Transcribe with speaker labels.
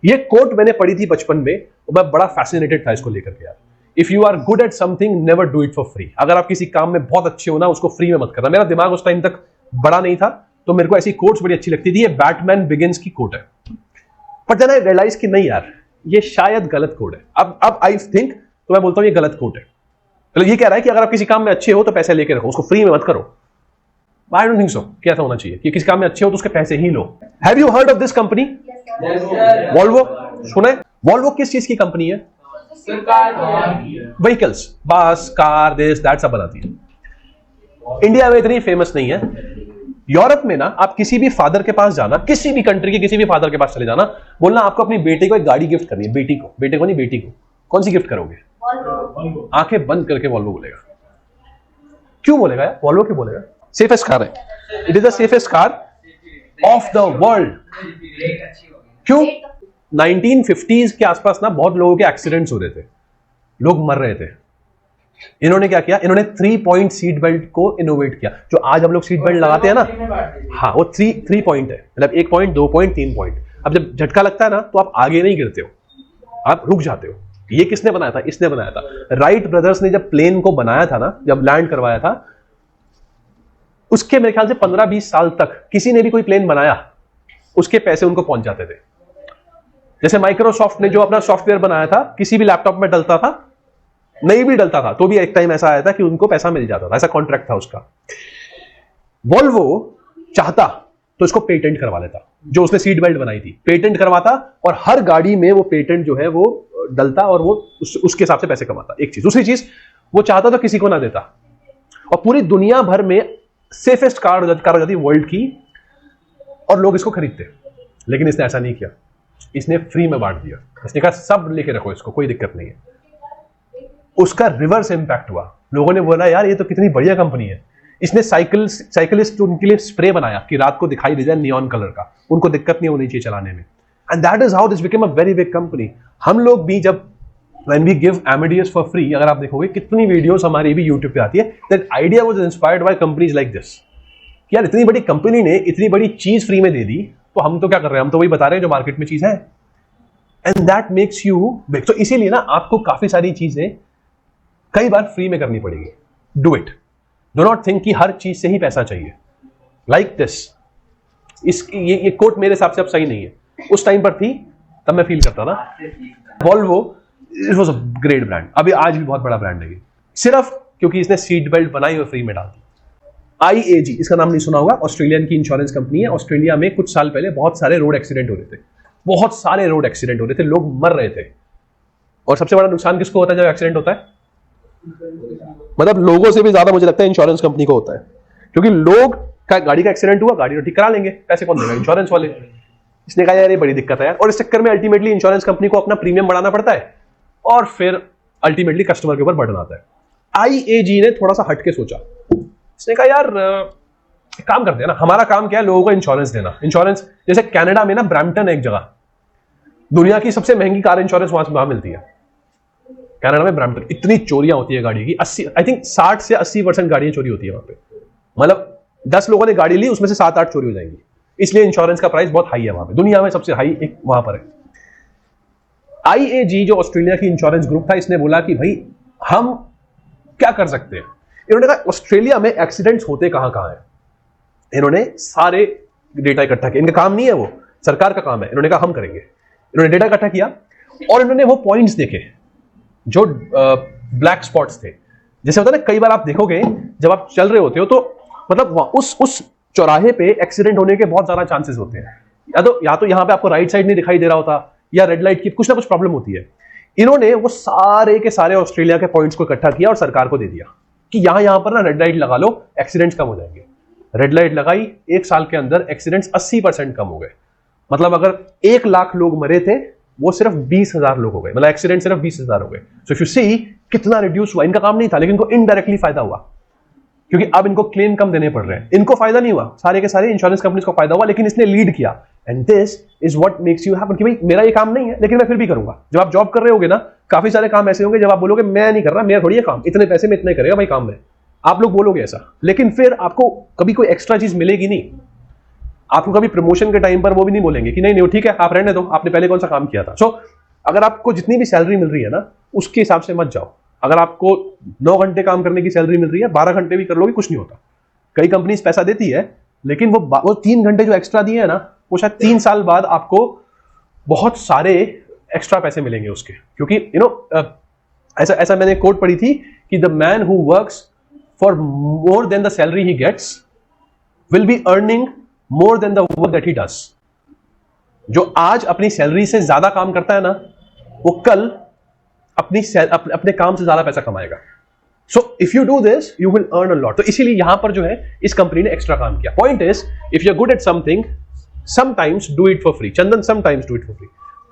Speaker 1: ये कोट मैंने पढ़ी थी बचपन में, मैं बड़ा फैसिनेटेड था इसको लेकर के यार। If you are good at something never do it for free. अगर आप किसी काम में बहुत अच्छे हो ना, उसको फ्री में मत करना। मेरा दिमाग उस टाइम तक बड़ा नहीं था, तो मेरे को ऐसी कोट्स बड़ी अच्छी लगती थी। ये बैटमैन बिगिंस की कोट है, बट देन आई रियलाइज कि नहीं यार, ये शायद गलत कोट है। अब आई थिंक, तो मैं बोलता हूं ये गलत कोट है। मतलब ये कह रहा है कि अगर आप किसी काम में अच्छे हो तो पैसे लेके रखो, उसको फ्री में मत करो। I don't think so. क्या होना चाहिए कि किसी काम में अच्छे हो तो उसके पैसे ही लो। Have you heard of this company? Volvo सुना है? वॉल्वो किस चीज की कंपनी है? व्हीकल्स, बस, कार, दिस दैट सब बनाती है। इंडिया में इतनी फेमस नहीं है। यूरोप में ना, आप किसी भी फादर के पास जाना, किसी भी कंट्री के किसी भी फादर के पास चले जाना, बोलना आपको अपनी बेटे को एक गाड़ी गिफ्ट करनी है। बेटे को नहीं, बेटी को। कौन सी गिफ्ट करोगे? आंखें बंद करके वॉल्वो बोलेगा। क्यों बोलेगा यार? वॉल्वो क्यों बोलेगा? सेफेस्ट कार है, it is the safest car of the world. क्यों? 1950s के आसपास ना बहुत लोगों के एक्सीडेंट्स हो रहे थे, लोग मर रहे थे। इन्होंने क्या किया? इन्होंने 3 पॉइंट सीट बेल्ट को इनोवेट किया। जो आज हम लोग सीट बेल्ट लगाते हैं ना, हाँ, वो 3 पॉइंट है। मतलब 1 पॉइंट, 2 पॉइंट, 3 पॉइंट। अब जब झटका लगता है ना, तो आप आगे नहीं गिरते हो, आप रुक जाते हो। ये किसने बनाया था? इसने बनाया था। राइट ब्रदर्स ने जब प्लेन को बनाया था ना, जब लैंड करवाया था, उसके मेरे ख्याल से 15-20 साल तक किसी ने भी कोई प्लेन बनाया, उसके पैसे उनको पहुंच जाते थे। जैसे माइक्रोसॉफ्ट ने जो अपना सॉफ्टवेयर बनाया था, किसी भी लैपटॉप में डलता था, नहीं भी डलता था तो भी एक टाइम ऐसा आया था कि उनको पैसा मिल जाता था, ऐसा कॉन्ट्रैक्ट था उसका। वॉल्वो चाहता तो इसको पेटेंट करवा लेता, जो उसने सीट बेल्ट बनाई थी, पेटेंट करवाता, और हर गाड़ी में वो पेटेंट जो है वो डलता, और वो उसके हिसाब से पैसे कमाता। एक चीज। दूसरी चीज, वो चाहता तो किसी को ना देता, और पूरी दुनिया भर में सेफेस्ट कार हो जाती वर्ल्ड की, और लोग इसको खरीदते। लेकिन इसने ऐसा नहीं किया, इसने फ्री में बांट दिया। इसने कहा सब लेके रखो इसको, कोई दिक्कत नहीं है। उसका रिवर्स इंपैक्ट हुआ। लोगों ने बोला यार ये तो कितनी बढ़िया कंपनी है। इसने साइकिलिस्ट उनके लिए स्प्रे बनाया कि रात को दिखाई दे जाए नियॉन कलर का, उनको दिक्कत नहीं होनी चाहिए चलाने में। And that is how this became a very big company. हम लोग भी जब when we give Amadeus for free, अगर आप देखोगे कितनी वीडियोस हमारी भी YouTube पे आती है, that idea was inspired by companies like this। यार इतनी बड़ी कंपनी ने इतनी बड़ी चीज फ्री में दे दी, तो हम तो क्या कर रहे हैं? हम तो वही बता रहे हैं जो मार्केट में चीज है। And that makes you big. तो इसीलिए ना आपको काफी सारी चीजें कई बार फ्री में करनी पड़ेगी। Do it. Do not think कि हर चीज से ही पैसा चाहिए। लाइक दिस, ये कोट मेरे हिसाब से अब सही नहीं है, उस टाइम पर थी, तब मैं फील करता था। Volvo it was a great brand, अभी आज भी बहुत बड़ा ब्रांड है, सिर्फ क्योंकि इसने सीट बेल्ट बनाई और फ्री में डाल दी। IAG, इसका नाम नहीं सुना होगा, ऑस्ट्रेलियन की इंश्योरेंस कंपनी है। ऑस्ट्रेलिया में कुछ साल पहले बहुत सारे रोड एक्सीडेंट हो रहे थे, बहुत सारे रोड एक्सीडेंट हो रहे थे, लोग मर रहे थे। और सबसे बड़ा नुकसान किसको होता है जब एक्सीडेंट होता है? मतलब लोगों से भी ज्यादा मुझे लगता है इंश्योरेंस कंपनी को होता है, क्योंकि लोग का गाड़ी का एक्सीडेंट हुआ, गाड़ी तो ठीक करा लेंगे, पैसे कौन देगा? इंश्योरेंस वाले। इसने कहा यार ये बड़ी दिक्कत है यार, और इस चक्कर में अल्टीमेटली इंश्योरेंस कंपनी को अपना प्रीमियम बढ़ाना पड़ता है, और फिर अल्टीमेटली कस्टमर के ऊपर बर्डन आता है। IAG ने थोड़ा सा हटके सोचा, इसने कहा यार काम करते हैं ना, हमारा काम क्या है? लोगों को इंश्योरेंस देना। इंश्योरेंस, जैसे कनाडा में ना ब्रैम्पटन है एक जगह, दुनिया की सबसे महंगी कार इंश्योरेंस वहां मिलती है। कनाडा में ब्रैम्पटन, इतनी चोरियां होती है गाड़ी की, 60 से 80% गाड़ियां चोरी होती है वहां पे। मतलब 10 लोगों ने गाड़ी ली, उसमें से 7-8 चोरी हो जाएंगी, इसलिए इंश्योरेंस का प्राइस बहुत हाई है वहां पे, दुनिया में सबसे हाई एक वहां पर है। IAG जो ऑस्ट्रेलिया की इंश्योरेंस ग्रुप था, इसने बोला कि भाई हम क्या कर सकते हैं। इन्होंने कहा ऑस्ट्रेलिया में एक्सीडेंट्स होते कहां कहां है। इन्होंने सारे डेटा इकट्ठा किया, इनका काम नहीं है, वो सरकार का काम है। इन्होंने कहा हम करेंगे। इन्होंने डेटा इकट्ठा किया और इन्होंने वो पॉइंट्स देखे जो ब्लैक स्पॉट्स थे। जैसे होता है ना, कई बार आप देखोगे जब आप चल रहे होते हो तो मतलब उस चौराहे पे एक्सीडेंट होने के बहुत ज्यादा चांसेस होते हैं। या तो यहां पे आपको राइट साइड नहीं दिखाई दे रहा होता, या रेड लाइट की कुछ ना कुछ प्रॉब्लम होती है। इन्होंने वो सारे के सारे ऑस्ट्रेलिया के पॉइंट्स को इकट्ठा किया और सरकार को दे दिया कि यहां पर ना रेड लाइट लगा लो, एक्सीडेंट्स कम हो जाएंगे। रेड लाइट लगाई, 1 साल के अंदर एक्सीडेंट्स 80% कम हो गए। मतलब अगर 1 लाख लोग मरे थे, वो सिर्फ 20,000 लोग हो गए, मतलब एक्सीडेंट सिर्फ 20,000 हो गए। सो इफ यू सी कितना रिड्यूस हुआ। इनका काम नहीं था, लेकिन इनको इनडायरेक्टली फायदा हुआ, क्योंकि अब इनको क्लेम कम देने पड़ रहे हैं। इनको फायदा नहीं हुआ, सारे के सारे इंश्योरेंस कंपनीज को फायदा हुआ, लेकिन इसने लीड किया। And this is what makes you happen कि भाई मेरा ये काम नहीं है, लेकिन मैं फिर भी करूंगा। जब आप जॉब कर रहे होगे ना, काफी सारे काम ऐसे होंगे जब आप बोलोगे मैं नहीं कर रहा, मेरा थोड़ी है काम, इतने पैसे में इतना करेगा भाई काम में, आप लोग बोलोगे ऐसा, लेकिन फिर आपको कभी कोई एक्स्ट्रा चीज मिलेगी नहीं। आपको कभी प्रमोशन के टाइम पर वो भी नहीं बोलेंगे कि नहीं नहीं ठीक है आप रहने दो, आपने पहले कौन सा काम किया था। सो अगर आपको जितनी भी सैलरी मिल रही है ना उसके हिसाब से मत जाओ। अगर आपको 9 घंटे काम करने की सैलरी मिल रही है, 12 घंटे भी कर लोगे कुछ नहीं होता। कई कंपनीज पैसा देती है, लेकिन वो 3 घंटे जो एक्स्ट्रा दिए है ना, वो शायद 3 साल बाद आपको बहुत सारे एक्स्ट्रा पैसे मिलेंगे उसके। क्योंकि ऐसा मैंने कोट पढ़ी थी कि the man who works for more than the salary he gets will be earning more than the work that he does. जो आज अपनी सैलरी से ज्यादा काम करता है ना, वो कल अपने काम से ज्यादा पैसा कमाएगा। So if you do this you will earn a lot. तो इसीलिए यहां पर जो है इस कंपनी ने एक्स्ट्रा काम किया। Point is if you are good at something sometimes do it for free. Chandan sometimes do it for free.